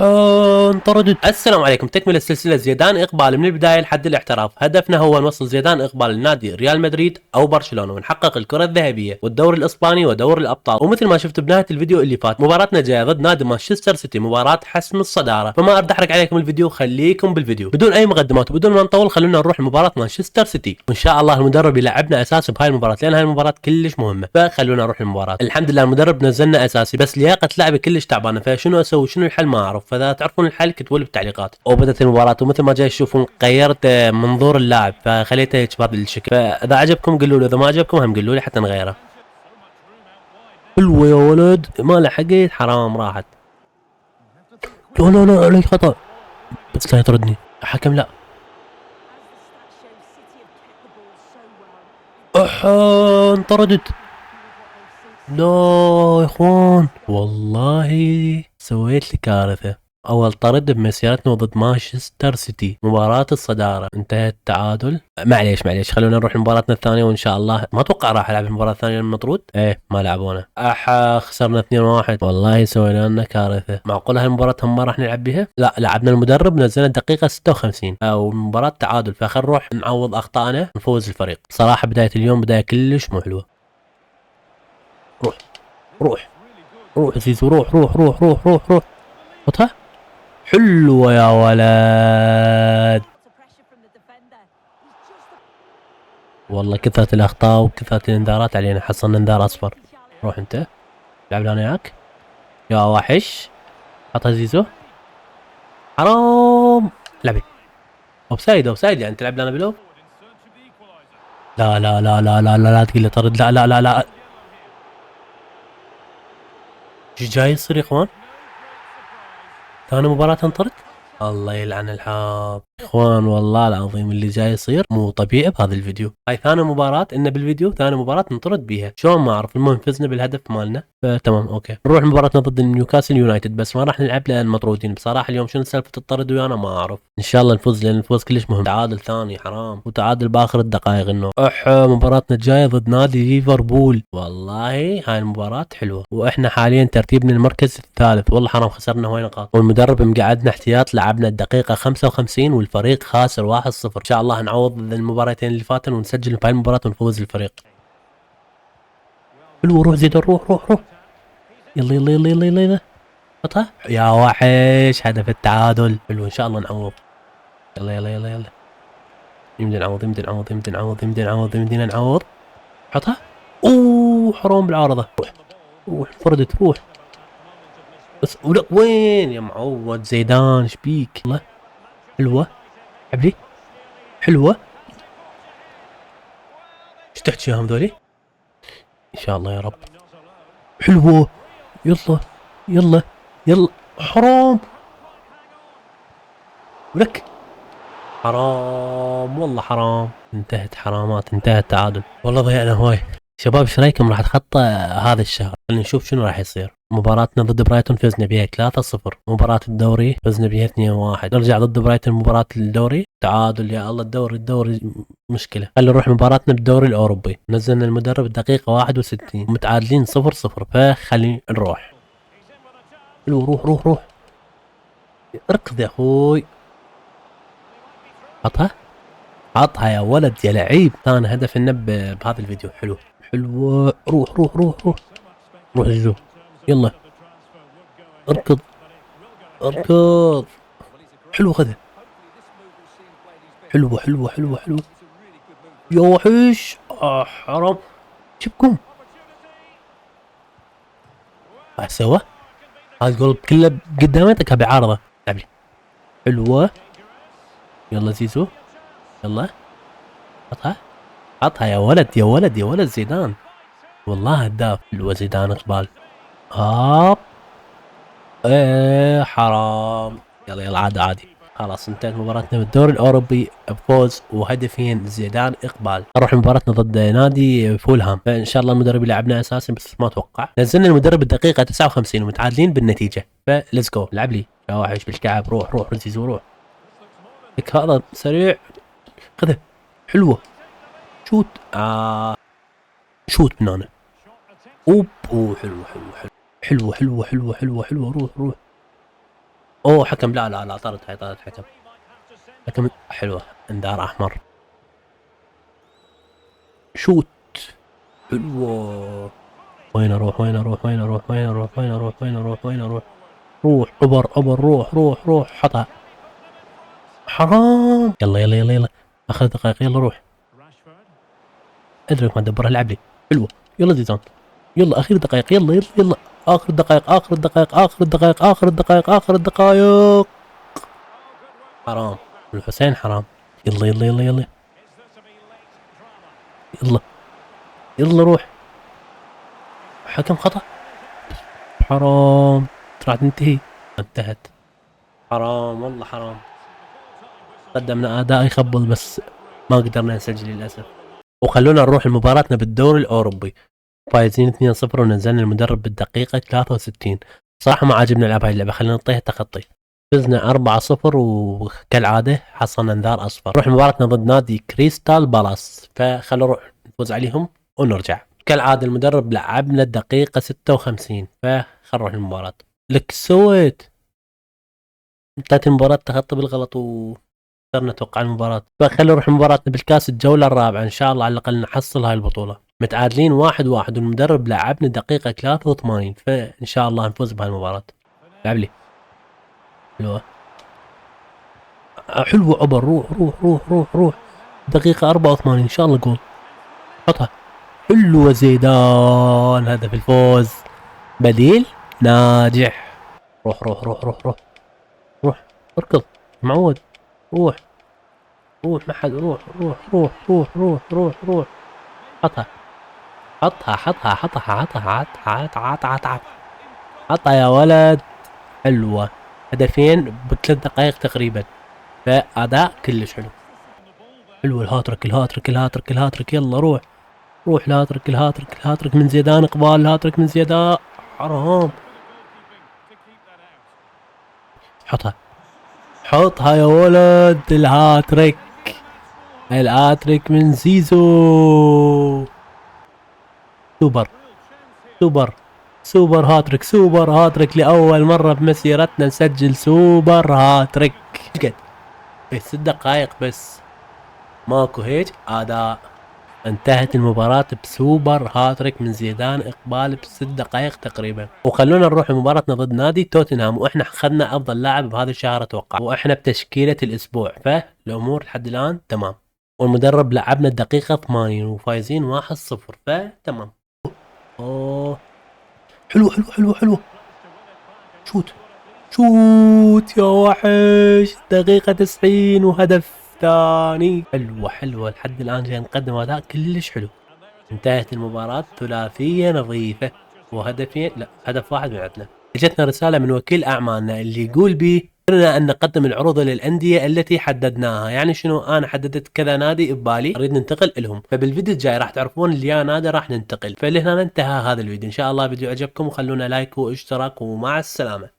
انطردت. السلام عليكم. تكمل السلسلة زيدان إقبال من البداية لحد الاحتراف. هدفنا هو نوصل زيدان إقبال لنادي ريال مدريد أو برشلونة ونحقق الكرة الذهبية والدوري الإسباني ودوري الأبطال. ومثل ما شفت بنهاية الفيديو اللي فات، مباراتنا جاية ضد نادي مانشستر سيتي، مباراة حسم الصدارة. فما أرد أحرق عليكم الفيديو، خليكم بالفيديو. بدون أي مقدمات وبدون ما نطول، خلونا نروح لمباراة مانشستر سيتي، وإن شاء الله المدرب يلعبنا أساسي بهاي المباراة، لأن هاي المباراة كلش مهمة. فخلونا نروح للمباراة. الحمد لله المدرب نزلنا أساسي، بس لياقة لعبي كلش تعبانة، فشنو أسوي؟ شنو الحل؟ ما أعرف. فإذا تعرفون الحل اكتبوا لي بالتعليقات. وبدت المباراة، ومثل ما جاي تشوفون غيرت منظور اللاعب، فخليته هيك بهذا الشكل. فإذا عجبكم قولوا لي، إذا ما عجبكم هم قولوا لي حتى نغيره. حلوة يا ولد، ما لحقت، حرام راحت. لا لا لا، عليك خطأ، بس لا يطردني حكم. لا انطردت. لا يا اخوان، والله سويت لي كارثة. اول طرد بمسيرتنا ضد مانشستر سيتي، مباراة الصدارة انتهت تعادل. معليش خلونا نروح لمباراتنا الثانية، وان شاء الله ما اتوقع راح العب المباراة الثانية المطرود. ايه ما لعبونا، خسرنا 2-1. والله سوينا لنا كارثة. معقولة هالمباراة هم ما راح نلعب بها؟ لا، لعبنا المدرب نزلنا الدقيقة 56 او مباراة تعادل، فخل نروح نعوض اخطائنا نفوز الفريق. صراحة بداية اليوم بداية كلش مو حلوة. روح روح روح زيزو، روح. حطها. حلوة يا ولد. والله كثرة الأخطاء وكثرة الإنذارات علينا، حصلنا إنذار أصفر. روح أنت، لعب لنا إياك يا وحش. حطها زيزو، حرام. لعبي أوفسايد يعني تلعب لنا بلو. لا تقول لي طرد. لا ايش جاي يصير يا اخوان؟ ثاني مباراة تنطرد. الله يلعن الحظ اخوان، والله العظيم اللي جاي يصير مو طبيعي بهذا الفيديو. هاي ثاني مباراة انه بالفيديو، ثاني مباراة نطرد بيها، شلون ما اعرف. المهم فزنا بالهدف مالنا، فتمام اوكي. نروح مباراتنا ضد نيوكاسل يونايتد، بس ما راح نلعب لان مطرودين بصراحة اليوم. شنو سالفة الطرد ويانا ما اعرف. ان شاء الله نفوز، لان الفوز كلش مهم. تعادل ثاني حرام، وتعادل باخر الدقائق. انه مباراتنا الجاية ضد نادي ليفربول. والله هاي المباراة حلوة، واحنا حاليا ترتيبنا المركز الثالث. والله حرام خسرنا هواي نقاط، والمدرب مقعدنا احتياط. لعبنا الدقيقة 55 والفريق خاسر 1-0. ان شاء الله نعوض المباراتين اللي فاتن ونسجل في هاي المباراة ونفوز الفريق. حلو، روح زيد، روح. يلا حطها يا وحش. هدف التعادل حلو، ان شاء الله نعوض. يلا يمدينا نعوض. حطها. حرام بالعارضة. روح فردت، روح بس. ولا وين يا معود زيدان، ايش بيك؟ الله حلوة، حبلي حلوة. ايش تحكي ياهم ذولي؟ ان شاء الله يا رب. حلوة. يلا حرام. ولك حرام، والله حرام. انتهت حرامات، انتهت تعادل. والله ضيعنا هواي. شباب ايش رايكم راح اتخطى هذا الشهر؟ خلينا نشوف شنو راح يصير. مباراتنا ضد برايتون فزنا بها 3-0. مباراة الدوري فزنا بها 2-1. نرجع ضد برايتون مباراة الدوري تعادل. يا الله الدوري مشكلة. خلينا نروح مباراتنا بالدوري الأوروبي. نزلنا المدرب الدقيقة 61، متعادلين 0-0. فخلينا نروح. روح اركض يا اخوي. حطها يا ولد يا لعيب. ثاني هدف النب بهذا الفيديو. حلوة. روح زيزو، يلا اركض. حلو خذها. حلوة يا وحش. حرام. شبكم سوا. هذا الجول كله قدامتك بعارضة. لعب لي حلوة. يلا زيزو، يلا حطها يا ولد زيدان. والله هداف. حلوة زيدان اقبال. هاب. حرام. يلا عادي. خلاص انتهت مباراتنا بالدوري الاوروبي بفوز وهدفين زيدان اقبال. نروح مباراتنا ضد نادي فولهام، فان شاء الله المدرب يلعبنا اساسا، بس ما اتوقع. نزلنا المدرب الدقيقه 59 ومتعادلين بالنتيجه. فليتس جو. لعب لي يا وحش بالكعب. روح زيزو روح. لك هذا سريع، خذه. حلوه. شوت. شوت من هنا. حلوه. روح. اوه حكم، لا لا لا، طرد، هاي طرد حكم. حكم حلوة، انذار احمر. شوت حلوة. وين اروح وين اروح وين اروح وين اروح وين اروح وين اروح وين اروح؟ روح عبر عبر، روح روح روح، حطها. حرام. يلا يلا يلا يلا، اخر دقائق، يلا روح. ادرك ما تدبرها، العب لي. حلوة. يلا زيدان، يلا اخر دقائق، يلا يلا يلا. اخر الدقائق، اخر الدقائق، اخر الدقائق، اخر الدقائق، اخر الدقائق. حرام. الحسين حرام. يلا يلا يلا يلا يلا يلا روح. حكم خطأ. حرام. راح تنتهي. انتهت. حرام والله حرام. قدمنا اداء يخبل بس ما قدرنا نسجل للاسف. وخلونا نروح لمباراتنا بالدوري الاوروبي. فايزين 2-0 ونزلنا المدرب بالدقيقة 63. صراحة ما عاجبني العب هاي اللعبة، خلينا نعطيها تخطي. فزنا 4-0 وكالعادة حصلنا انذار اصفر. نروح مباراتنا ضد نادي كريستال بالاس، فخلوا نروح نفوز عليهم ونرجع. كالعادة المدرب لعبنا الدقيقة 56، فخلنا نروح المباراة. لك سويت انتهت المباراة تخطي بالغلط وصرنا نتوقع المباراة. فخلوا نروح مباراتنا بالكاس الجولة الرابعة، ان شاء الله على الاقل نحصل هاي البطولة. متعادلين 1-1 والمدرب لعبنا دقيقة 83، فان شاء الله نفوز بهاي المباراة. لعب لي. حلوة حلوة عبر، روح روح روح روح روح. دقيقة 84 ان شاء الله جول. حطها. حلوة زيدان، هدف الفوز. بديل ناجح. روح روح روح روح روح روح. اركض معود. روح روح، ما حد، روح روح روح روح روح روح روح. حطها حطها حطها حطها حطها حطها حطها يا ولد. حلوة. هدفين بثلاث دقائق تقريبا، فأداء كلش حلو. حلو الهاتريك الهاتريك الهاتريك الهاتريك، يلا روح روح. الهاتريك الهاتريك الهاتريك من زيدان، اقبال الهاتريك من زيدان. حرام. حطها حطها يا ولد. الهاتريك، الهاتريك من زيزو. سوبر سوبر سوبر هاتريك، سوبر هاتريك، لأول مرة بمسيرتنا نسجل سوبر هاتريك. قد في 6 دقائق بس، ماكو هيك اداء. انتهت المباراة بسوبر هاتريك من زيدان، اقبال ب6 دقائق تقريبا. وخلونا نروح مباراتنا ضد نادي توتنهام، واحنا اخذنا افضل لاعب بهذا الشهر اتوقع، واحنا بتشكيلة الاسبوع، فالامور لحد الان تمام. والمدرب لعبنا الدقيقة 80 وفايزين 1-0، فتمام. اوه حلو حلو حلو حلو. شوت شوت يا وحش. دقيقة 90 وهدف ثاني. حلوة حلوة، لحد الآن جاي نقدم أداء كلش حلو. انتهت المباراة ثلاثية نظيفة وهدفين، لا هدف واحد من عندنا. اجتنا رسالة من وكيل أعمالنا اللي يقول بي قدرنا أن نقدم العروض للأندية التي حددناها. يعني شنو؟ أنا حددت كذا نادي ببالي نريد ننتقل لهم، فبالفيديو الجاي راح تعرفون اللي نادي راح ننتقل. فلهنا انتهى هذا الفيديو، إن شاء الله الفيديو عجبكم، وخلونا لايك واشتراك، ومع السلامة.